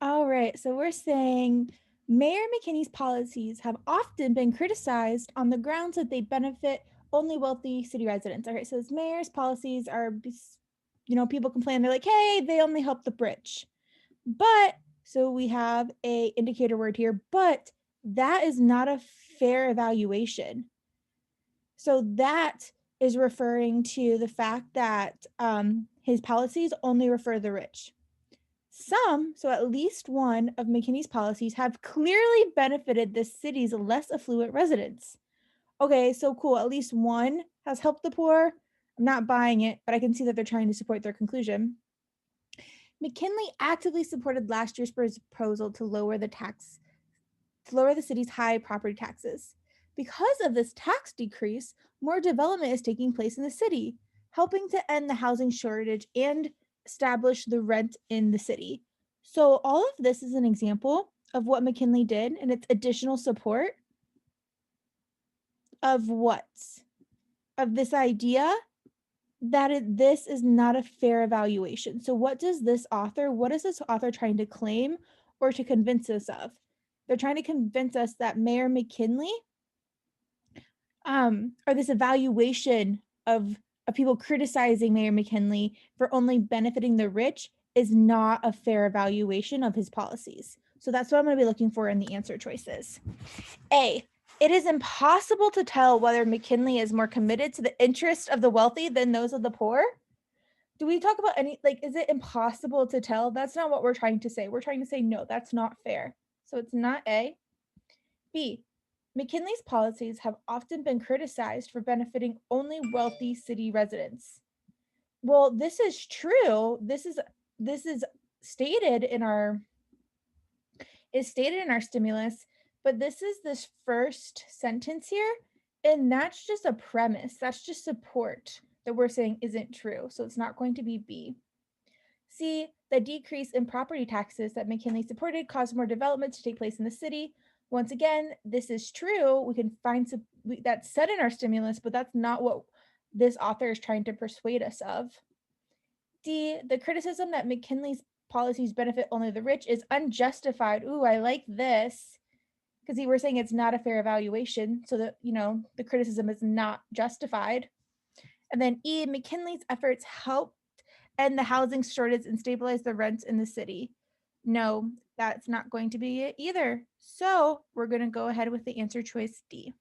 All right, so we're saying Mayor McKinney's policies have often been criticized on the grounds that they benefit only wealthy city residents. All right, so this mayor's policies are, people complain, they're like, hey, they only help the rich. But, so we have a indicator word here, but that is not a fair evaluation. So that is referring to the fact that his policies only refer the rich. Some, so at least one of McKinney's policies have clearly benefited the city's less affluent residents. Okay, so cool. At least one has helped the poor. I'm not buying it, but I can see that they're trying to support their conclusion. McKinley actively supported last year's proposal to lower the city's high property taxes. Because of this tax decrease, more development is taking place in the city, helping to end the housing shortage and establish the rent in the city. So, all of this is an example of what McKinley did and its additional support of what? Of this idea that this is not a fair evaluation. So, what is this author trying to claim or to convince us of? They're trying to convince us that Mayor McKinley or this evaluation of people criticizing Mayor McKinley for only benefiting the rich is not a fair evaluation of his policies. So that's what I'm going to be looking for in the answer choices. A, it is impossible to tell whether McKinley is more committed to the interest of the wealthy than those of the poor. Do we talk about is it impossible to tell? That's not what we're trying to say. We're trying to say, no, that's not fair. So it's not A. B, McKinley's policies have often been criticized for benefiting only wealthy city residents. Well, this is true. This is stated in our stimulus, but this first sentence here, and that's just a premise. That's just support that we're saying isn't true. So it's not going to be B. C, the decrease in property taxes that McKinley supported caused more development to take place in the city. Once again, this is true. We can find that's said in our stimulus, but that's not what this author is trying to persuade us of. D, the criticism that McKinley's policies benefit only the rich is unjustified. Ooh, I like this. Because we're saying it's not a fair evaluation, so that, the criticism is not justified. And then E, McKinley's efforts helped end the housing shortage and stabilize the rents in the city. No, that's not going to be it either. So we're going to go ahead with the answer choice D.